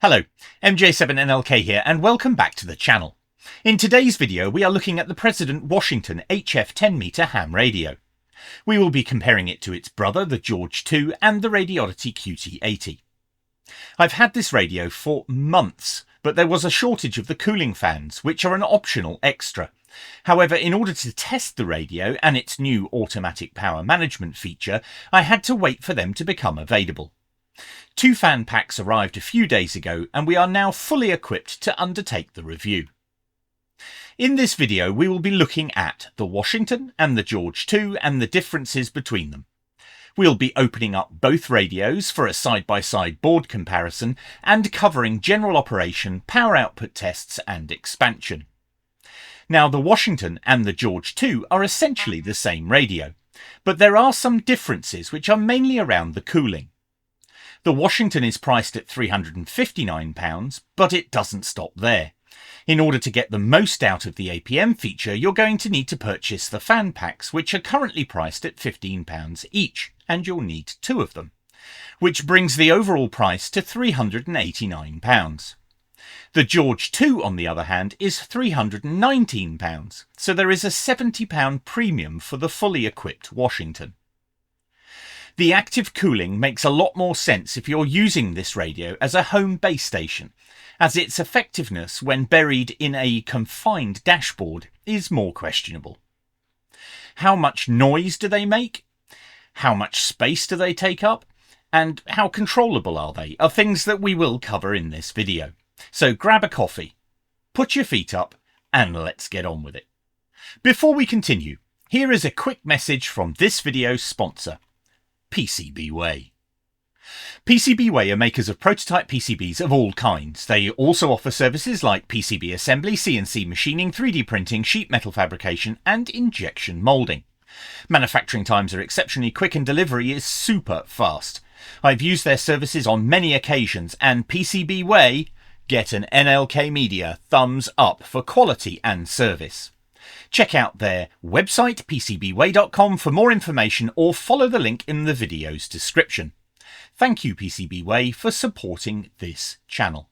Hello, MJ7NLK here and welcome back to the channel. In today's video we are looking at the President Washington HF 10-meter ham radio. We will be comparing it to its brother, the George II, and the Radioddity QT80. I've had this radio for months, but there was a shortage of the cooling fans, which are an optional extra. However, in order to test the radio and its new automatic power management feature, I had to wait for them to become available. 2 fan packs arrived a few days ago and we are now fully equipped to undertake the review. In this video we will be looking at the Washington and the George II and the differences between them. We'll be opening up both radios for a side-by-side board comparison and covering general operation, power output tests and expansion. Now the Washington and the George II are essentially the same radio, but there are some differences which are mainly around the cooling. The Washington is priced at £359, but it doesn't stop there. In order to get the most out of the APM feature, you're going to need to purchase the fan packs, which are currently priced at £15 each, and you'll need 2 of them, which brings the overall price to £389. The George II, on the other hand, is £319, so there is a £70 premium for the fully equipped Washington. The active cooling makes a lot more sense if you're using this radio as a home base station, as its effectiveness when buried in a confined dashboard is more questionable. How much noise do they make? How much space do they take up? And how controllable are they? Are things that we will cover in this video. So grab a coffee, put your feet up, and let's get on with it. Before we continue, here is a quick message from this video's sponsor, PCBWay. PCBWay are makers of prototype PCBs of all kinds. They also offer services like PCB assembly, CNC machining, 3D printing, sheet metal fabrication and injection moulding. Manufacturing times are exceptionally quick and delivery is super fast. I've used their services on many occasions, and PCBWay get an NLK-Media thumbs up for quality and service. Check out their website PCBWay.com for more information or follow the link in the video's description. Thank you PCBWay for supporting this channel.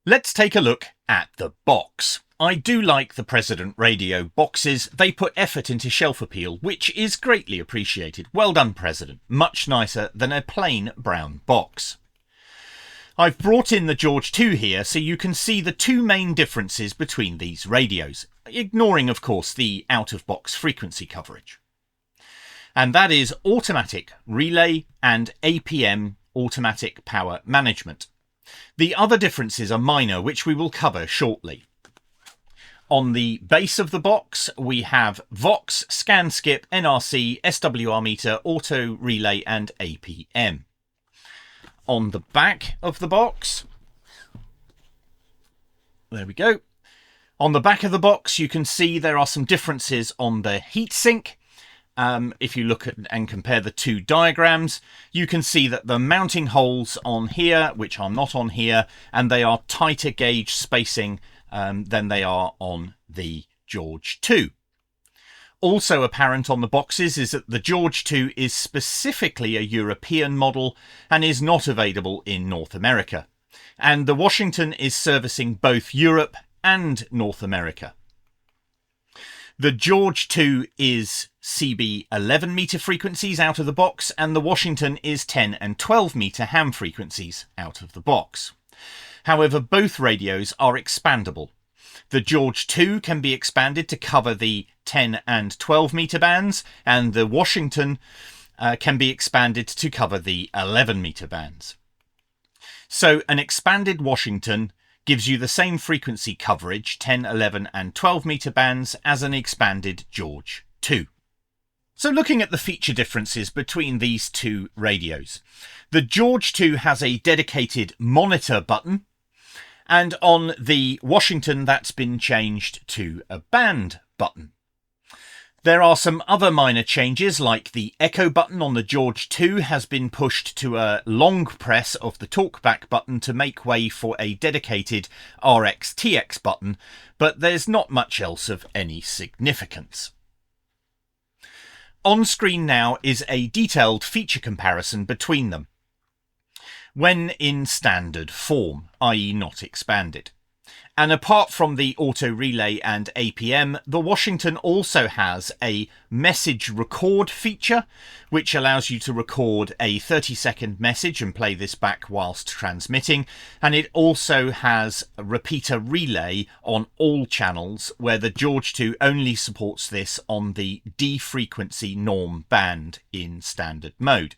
Let's take a look at the box. I do like the President radio boxes. They put effort into shelf appeal, which is greatly appreciated. Well done, President. Much nicer than a plain brown box. I've brought in the George II here so you can see the 2 main differences between these radios, ignoring of course the out-of-box frequency coverage. And that is automatic relay and APM automatic power management. The other differences are minor, which we will cover shortly. On the base of the box we have Vox, scan skip, NRC, SWR meter, auto relay and APM. On the back of the box, there we go. On the back of the box you can see there are some differences on the heatsink. If you look at and compare the 2 diagrams, you can see that the mounting holes on here, which are not on here, and they are tighter gauge spacing than they are on the George II. Also apparent on the boxes is that the George II is specifically a European model and is not available in North America. And the Washington is servicing both Europe and North America. The George II is CB 11 meter frequencies out of the box, and the Washington is 10 and 12 meter ham frequencies out of the box. However, both radios are expandable. The George II can be expanded to cover the 10 and 12 meter bands, and the Washington can be expanded to cover the 11 meter bands. So an expanded Washington gives you the same frequency coverage, 10, 11 and 12 meter bands, as an expanded George II. So looking at the feature differences between these 2 radios, the George II has a dedicated monitor button, and on the Washington that's been changed to a band button. There are some other minor changes, like the echo button on the George II has been pushed to a long press of the talkback button to make way for a dedicated RX-TX button, but there's not much else of any significance. On screen now is a detailed feature comparison between them. when in standard form, i.e. not expanded. And apart from the auto relay and APM, the Washington also has a message record feature, which allows you to record a 30-second message and play this back whilst transmitting. And it also has a repeater relay on all channels, where the George 2 only supports this on the D frequency norm band in standard mode.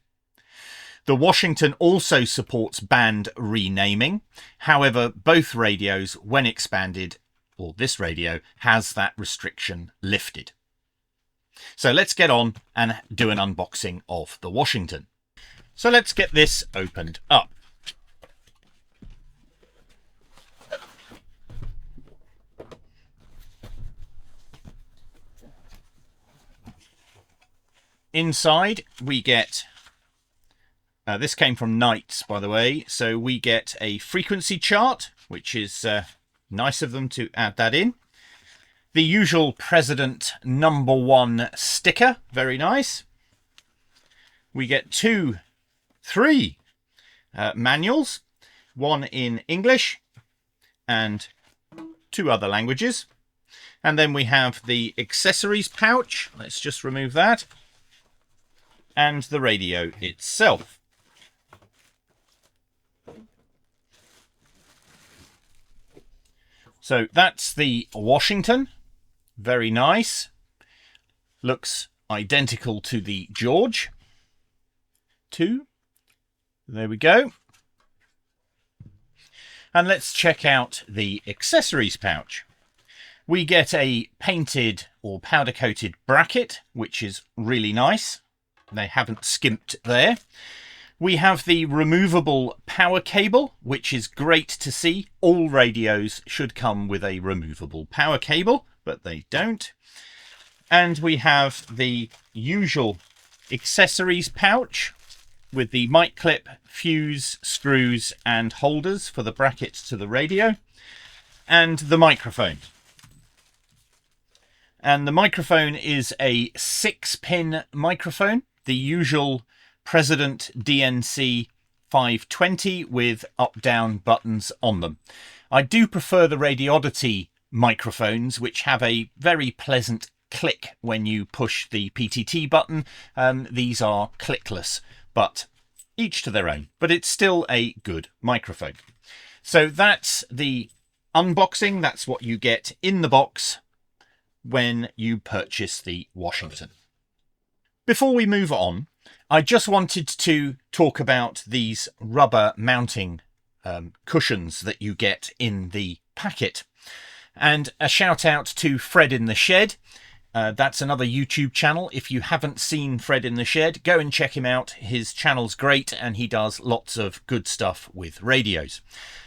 The Washington also supports band renaming. However, both radios, when expanded, or this radio, has that restriction lifted. So let's get on and do an unboxing of the Washington. So let's get this opened up. Inside we get this came from Knights, by the way, so we get a frequency chart, which is nice of them to add that in. The usual President #1 sticker, very nice. We get three manuals, one in English and 2 other languages. And then we have the accessories pouch, let's just remove that, and the radio itself. So that's the Washington, very nice, looks identical to the George 2, there we go. And let's check out the accessories pouch. We get a painted or powder coated bracket, which is really nice, they haven't skimped there. We have the removable power cable, which is great to see. All radios should come with a removable power cable, but they don't. And we have the usual accessories pouch with the mic clip, fuse, screws and holders for the brackets to the radio, and the microphone. And the microphone is a 6-pin microphone, the usual President DNC 520 with up-down buttons on them. I do prefer the Radioddity microphones, which have a very pleasant click when you push the PTT button. These are clickless, but each to their own. But it's still a good microphone. So that's the unboxing. That's what you get in the box when you purchase the Washington. Before we move on, I just wanted to talk about these rubber mounting cushions that you get in the packet. And a shout out to Fred in the Shed. That's another YouTube channel. If you haven't seen Fred in the Shed, go and check him out. His channel's great and he does lots of good stuff with radios.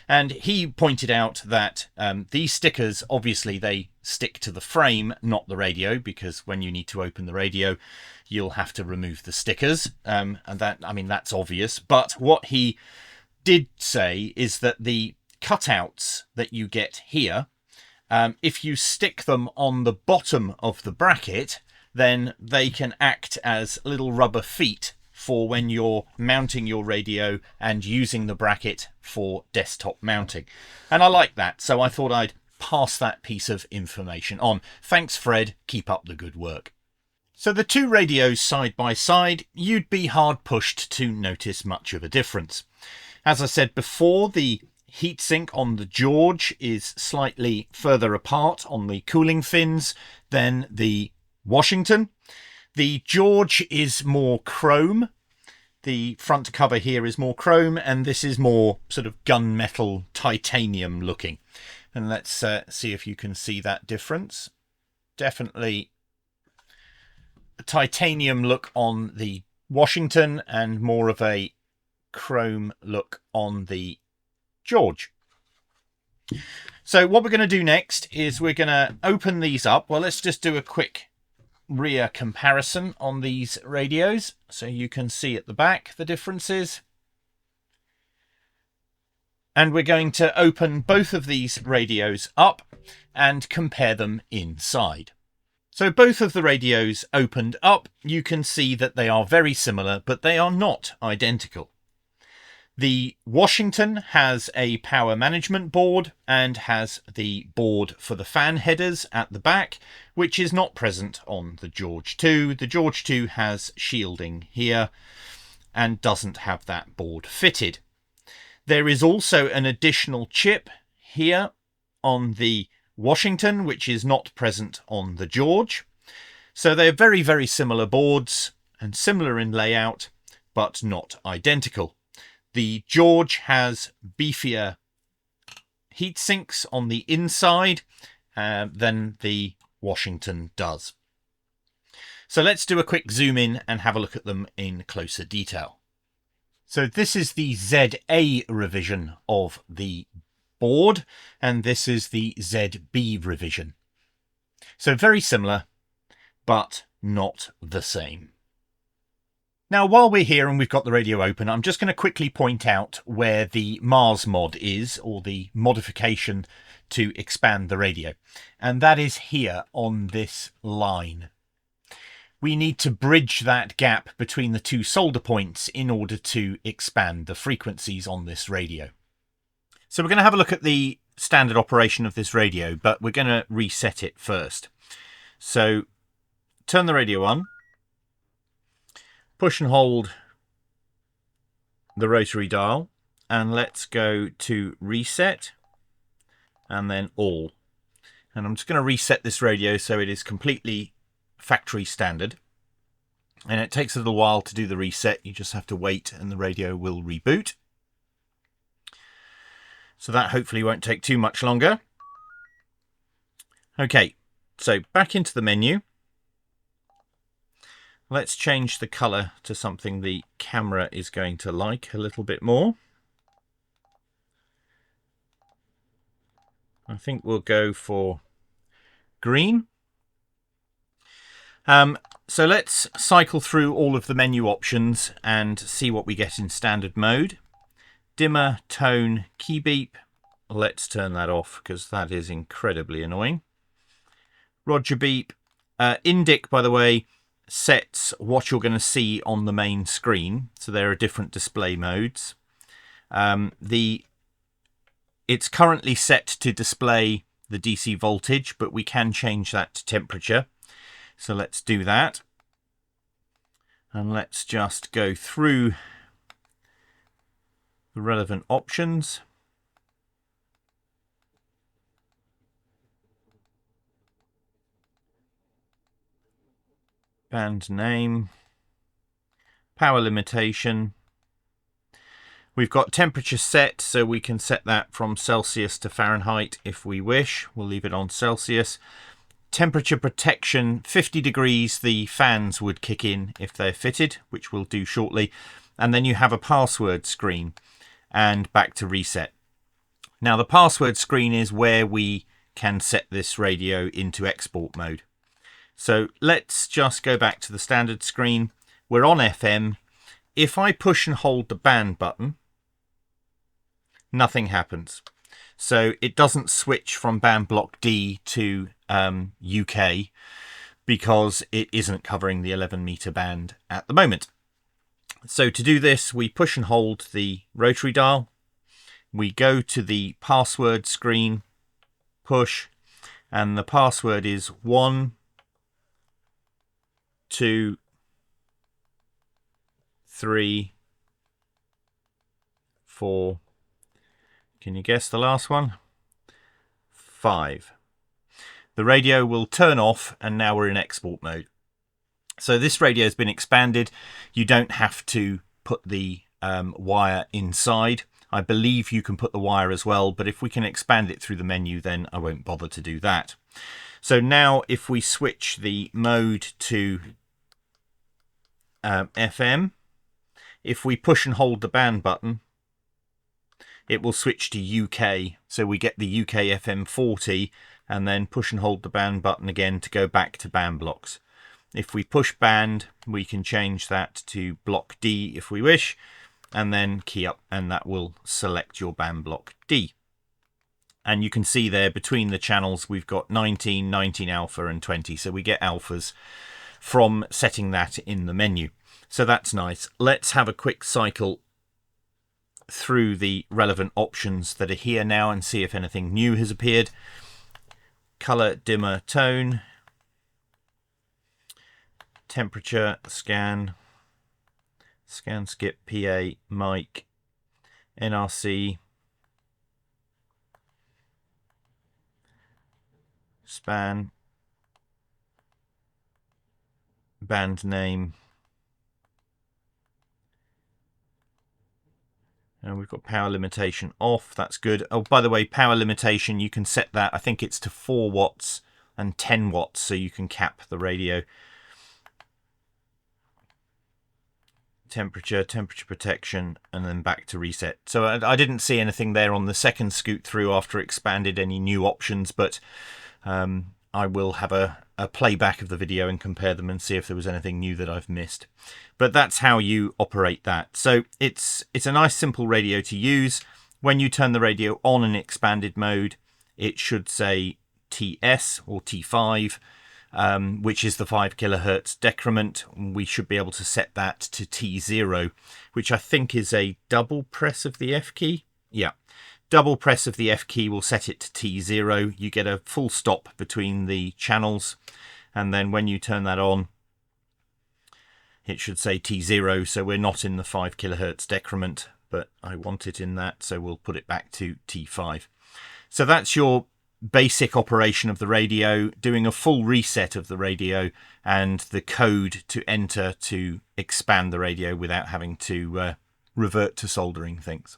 And he pointed out that these stickers, obviously they stick to the frame, not the radio, because when you need to open the radio, you'll have to remove the stickers. And that, I mean, that's obvious. But what he did say is that the cutouts that you get here, if you stick them on the bottom of the bracket, then they can act as little rubber feet for when you're mounting your radio and using the bracket for desktop mounting. And I like that, so I thought I'd pass that piece of information on. Thanks, Fred. Keep up the good work. So the two radios side by side, you'd be hard pushed to notice much of a difference. As I said before, the heatsink on the George is slightly further apart on the cooling fins than the Washington. The George is more chrome. The front cover here is more chrome, and this is more sort of gunmetal titanium looking. And let's see if you can see that difference. Definitely a titanium look on the Washington and more of a chrome look on the George. So what we're going to do next is we're going to open these up. Well, let's just do a quick rear comparison on these radios so you can see at the back the differences. And we're going to open both of these radios up and compare them inside. So both of the radios opened up, you can see that they are very similar, but they are not identical. The Washington has a power management board and has the board for the fan headers at the back, which is not present on the George 2. The George 2 has shielding here and doesn't have that board fitted. There is also an additional chip here on the Washington, which is not present on the George. So they're very, very similar boards and similar in layout, but not identical. The George has beefier heat sinks on the inside than the Washington does. So let's do a quick zoom in and have a look at them in closer detail. So this is the ZA revision of the board, and this is the ZB revision. So very similar, but not the same. Now, while we're here and we've got the radio open, I'm just going to quickly point out where the Mars mod is, or the modification to expand the radio. And that is here on this line. We need to bridge that gap between the two solder points in order to expand the frequencies on this radio. So we're going to have a look at the standard operation of this radio, but we're going to reset it first. So turn the radio on. Push and hold the rotary dial, and let's go to reset and then all. And I'm just going to reset this radio so it is completely factory standard. And it takes a little while to do the reset. You just have to wait and the radio will reboot. So that hopefully won't take too much longer. Okay, so back into the menu. Let's change the colour to something the camera is going to like a little bit more. I think we'll go for green. So let's cycle through all of the menu options and see what we get in standard mode. Dimmer, tone, key beep. Let's turn that off because that is incredibly annoying. Roger beep. Indic, by the way, sets what you're going to see on the main screen. So there are different display modes. It's currently set to display the DC voltage, but we can change that to temperature. So let's do that. And let's just go through the relevant options. Band name, power limitation. We've got temperature set, so we can set that from Celsius to Fahrenheit if we wish. We'll leave it on Celsius. Temperature protection, 50 degrees, the fans would kick in if they're fitted, which we'll do shortly. And then you have a password screen and back to reset. Now the password screen is where we can set this radio into export mode. So let's just go back to the standard screen. We're on FM. If I push and hold the band button, nothing happens. So it doesn't switch from band block D to UK because it isn't covering the 11 meter band at the moment. So to do this, we push and hold the rotary dial. We go to the password screen, push, and the password is 1, 2, 3, 4. Can you guess the last one? 5. The radio will turn off and now we're in export mode. So this radio has been expanded. You don't have to put the wire inside. I believe you can put the wire as well, but if we can expand it through the menu, then I won't bother to do that. So now if we switch the mode to FM, if we push and hold the band button, it will switch to UK. So we get the UK FM 40 and then push and hold the band button again to go back to band blocks. If we push band, we can change that to block D if we wish, and then key up and that will select your band block D. And you can see there between the channels we've got 19, 19 alpha and 20. So we get alphas from setting that in the menu. So that's nice. Let's have a quick cycle through the relevant options that are here now and see if anything new has appeared. Color, dimmer, tone, temperature, scan, skip, PA, mic, NRC, span, band name, and we've got power limitation off. That's good. Oh, by the way, power limitation, you can set that, I think it's to 4 watts and 10 watts, so you can cap the radio. Temperature protection, and then back to reset. So I didn't see anything there on the second scoot through after expanded any new options, but I will have a playback of the video and compare them and see if there was anything new that I've missed. But that's how you operate that. So it's a nice simple radio to use. When you turn the radio on in expanded mode, it should say TS or T5, which is the 5 kilohertz decrement. We should be able to set that to T0, which I think is a double press of the F key. Yeah, double press of the F key will set it to T0. You get a full stop between the channels, and then when you turn that on, it should say T0, so we're not in the 5 kilohertz decrement, but I want it in that, so we'll put it back to T5. So that's your basic operation of the radio, doing a full reset of the radio and the code to enter to expand the radio without having to revert to soldering things.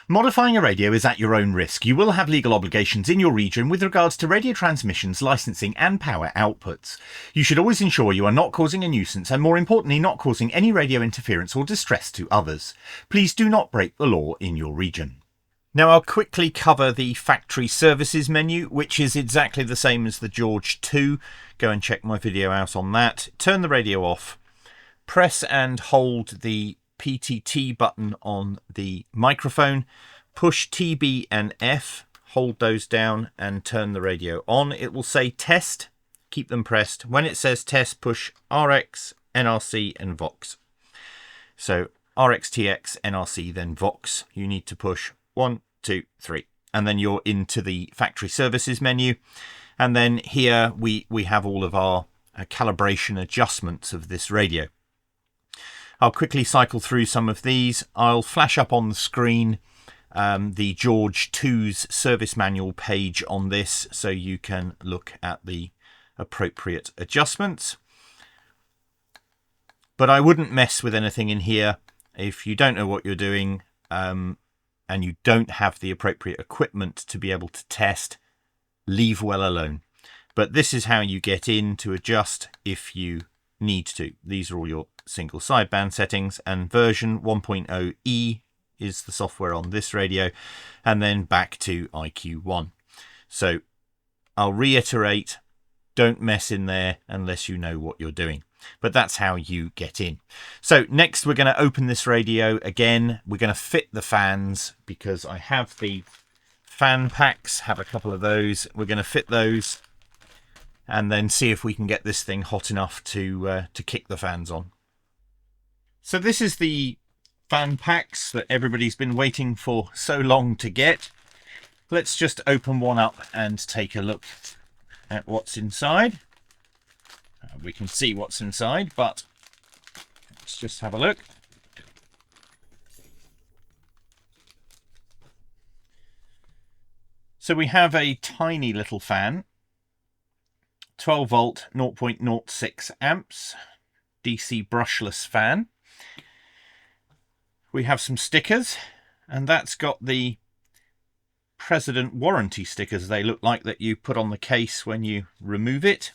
Modifying a radio is at your own risk. You will have legal obligations in your region with regards to radio transmissions, licensing and power outputs. You should always ensure you are not causing a nuisance and, more importantly, not causing any radio interference or distress to others. Please do not break the law in your region. Now I'll quickly cover the factory services menu, which is exactly the same as the George 2. Go and check my video out on that. Turn the radio off. Press and hold the PTT button on the microphone. Push TB and F. Hold those down and turn the radio on. It will say test. Keep them pressed. When it says test, push RX, NRC and Vox. So RX, TX, NRC, then Vox. You need to push 1, 2, 3, and then you're into the factory services menu. And then here we have all of our calibration adjustments of this radio. I'll quickly cycle through some of these. I'll flash up on the screen the George 2's service manual page on this, so you can look at the appropriate adjustments. But I wouldn't mess with anything in here if you don't know what you're doing. And you don't have the appropriate equipment to be able to test, leave well alone. But this is how you get in to adjust if you need to. These are all your single sideband settings, and version 1.0E is the software on this radio, and then back to IQ1. So I'll reiterate, don't mess in there unless you know what you're doing. But that's how you get in. So next we're going to open this radio again. We're going to fit the fans because I have the fan packs, have a couple of those. We're going to fit those and then see if we can get this thing hot enough to kick the fans on. So this is the fan packs that everybody's been waiting for so long to get. Let's just open one up and take a look at what's inside. We can see what's inside, but let's just have a look. So we have a tiny little fan, 12 volt, 0.06 amps, DC brushless fan. We have some stickers, and that's got the President warranty stickers. They look like that you put on the case when you remove it.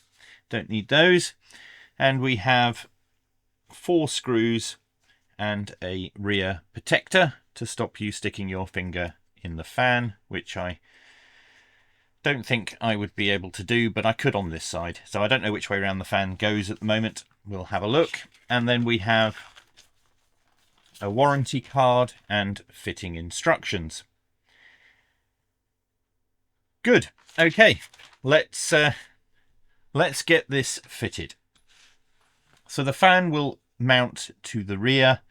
Don't need those. And we have 4 screws and a rear protector to stop you sticking your finger in the fan, which I don't think I would be able to do, but I could on this side. So I don't know which way around the fan goes at the moment. We'll have a look. And then we have a warranty card and fitting instructions. Good. Okay, let's get this fitted. So the fan will mount to the rear.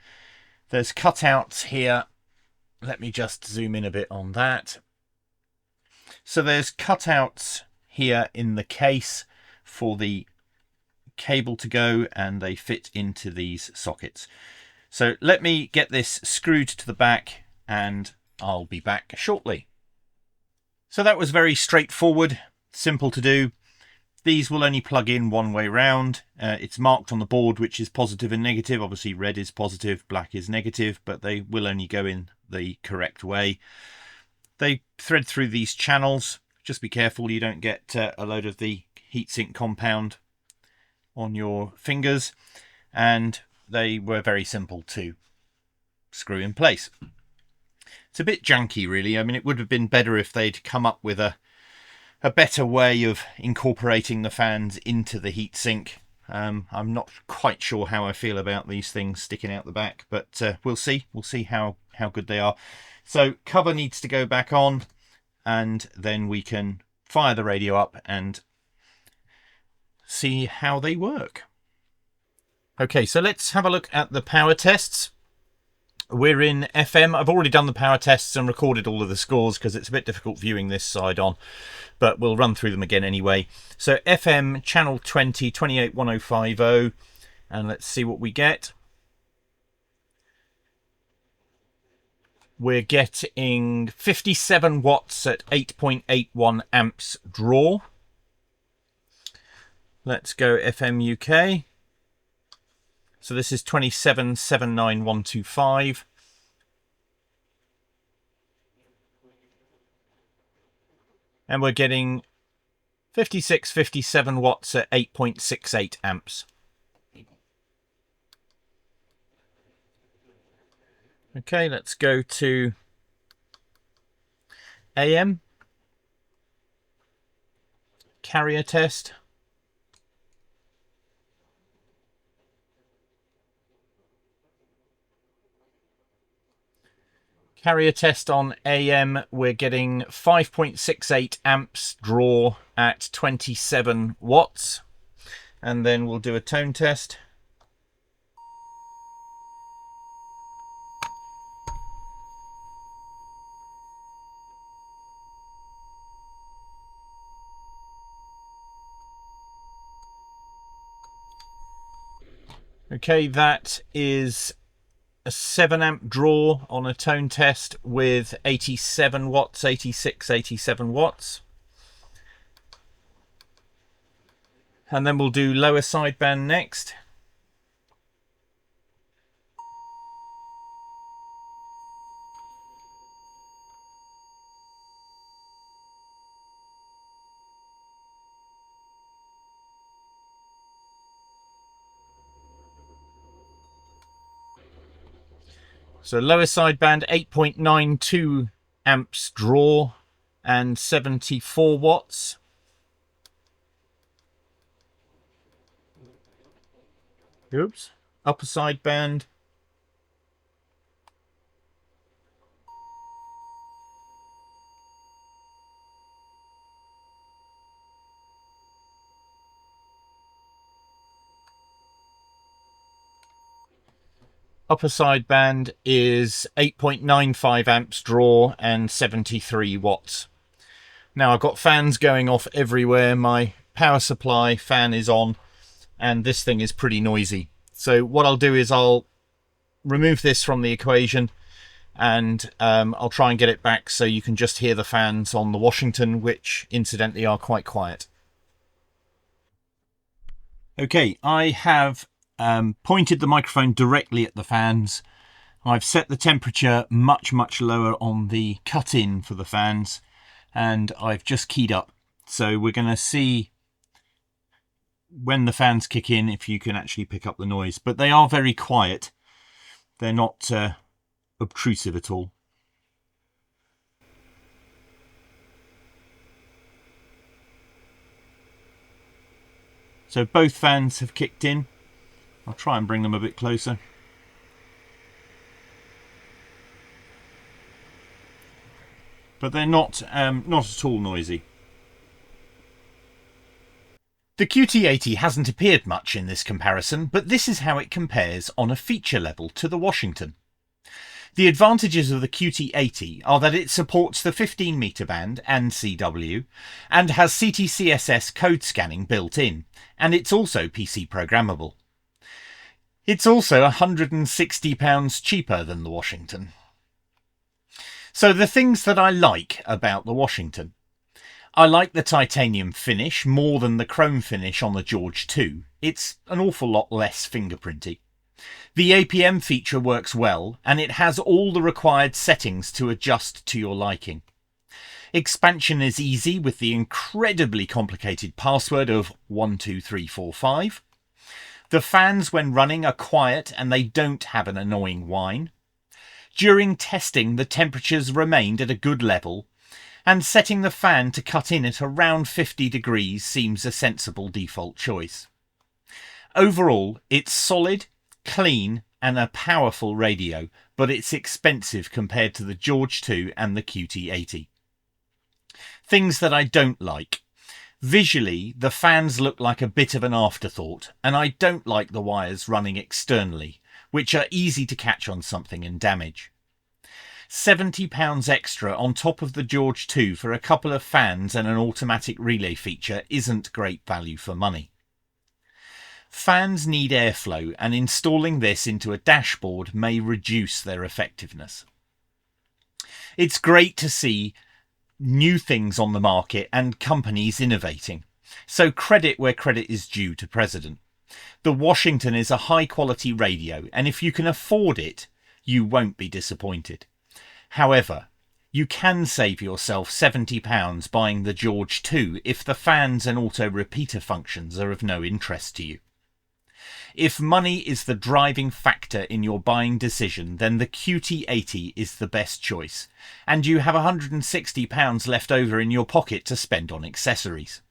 There's cutouts here let me just zoom in a bit on that. So there's cutouts here in the case for the cable to go, and they fit into these sockets. So let me get this screwed to the back and I'll be back shortly. So that was very straightforward, simple to do. These will only plug in one way round. It's marked on the board which is positive and negative. Obviously red is positive, black is negative, but they will only go in the correct way. They thread through these channels. Just be careful you don't get a load of the heatsink compound on your fingers. And they were very simple to screw in place. It's a bit janky really. I mean, it would have been better if they'd come up with a better way of incorporating the fans into the heatsink. I'm not quite sure how I feel about these things sticking out the back, but we'll see. We'll see how good they are. So cover needs to go back on, and then we can fire the radio up and see how they work. Okay, so let's have a look at the power tests. We're in FM. I've already done the power tests and recorded all of the scores because it's a bit difficult viewing this side on, but we'll run through them again anyway. So FM channel 20, 281050, and let's see what we get. We're getting 57 watts at 8.81 amps draw. Let's go FM UK. So this is 2779125. And we're getting 57 watts at 8.68 amps. Okay, let's go to AM. Carrier test. Carrier test on AM, we're getting 5.68 amps draw at 27 watts. And then we'll do a tone test. Okay, that is a 7 amp draw on a tone test with 87 watts, 87 watts. And then we'll do lower sideband next. So lower sideband 8.92 amps draw and 74 watts. Oops. Upper sideband. Upper sideband is 8.95 amps draw and 73 watts. Now I've got fans going off everywhere. My power supply fan is on and this thing is pretty noisy. So what I'll do is I'll remove this from the equation and I'll try and get it back so you can just hear the fans on the Washington, which incidentally are quite quiet. Okay, I have pointed the microphone directly at the fans. I've set the temperature much lower on the cut-in for the fans, and I've just keyed up. So we're going to see when the fans kick in if you can actually pick up the noise. But they are very quiet. They're not obtrusive at all. So both fans have kicked in. I'll try and bring them a bit closer. But they're not at all noisy. The QT80 hasn't appeared much in this comparison, but this is how it compares on a feature level to the Washington. The advantages of the QT80 are that it supports the 15 meter band and CW, and has CTCSS code scanning built in, and it's also PC programmable. It's also £160 cheaper than the Washington. So the things that I like about the Washington. I like the titanium finish more than the chrome finish on the George 2. It's an awful lot less fingerprinty. The APM feature works well, and it has all the required settings to adjust to your liking. Expansion is easy with the incredibly complicated password of 12345. The fans when running are quiet and they don't have an annoying whine. During testing, the temperatures remained at a good level, and setting the fan to cut in at around 50 degrees seems a sensible default choice. Overall, it's solid, clean and a powerful radio, but it's expensive compared to the George 2 and the QT80. Things that I don't like. Visually, the fans look like a bit of an afterthought, and I don't like the wires running externally, which are easy to catch on something and damage. £70 extra on top of the George 2 for a couple of fans and an automatic relay feature isn't great value for money. Fans need airflow, and installing this into a dashboard may reduce their effectiveness. It's great to see new things on the market and companies innovating, so credit where credit is due to President. The Washington is a high quality radio, and if you can afford it, you won't be disappointed. However, you can save yourself £70 buying the George 2 if the fans and auto repeater functions are of no interest to you. If money is the driving factor in your buying decision, then the QT80 is the best choice, and you have £160 left over in your pocket to spend on accessories.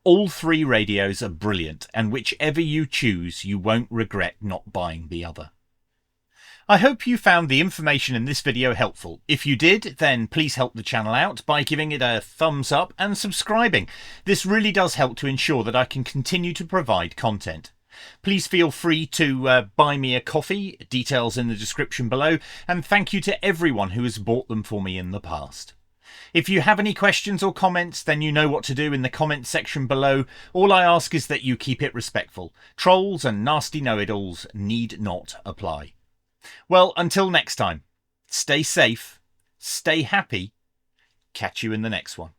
All three radios are brilliant, and whichever you choose, you won't regret not buying the other. I hope you found the information in this video helpful. If you did, then please help the channel out by giving it a thumbs up and subscribing. This really does help to ensure that I can continue to provide content. Please feel free to buy me a coffee, details in the description below, and thank you to everyone who has bought them for me in the past. If you have any questions or comments, then you know what to do in the comments section below. All I ask is that you keep it respectful. Trolls and nasty know-it-alls need not apply. Well, until next time, stay safe, stay happy, catch you in the next one.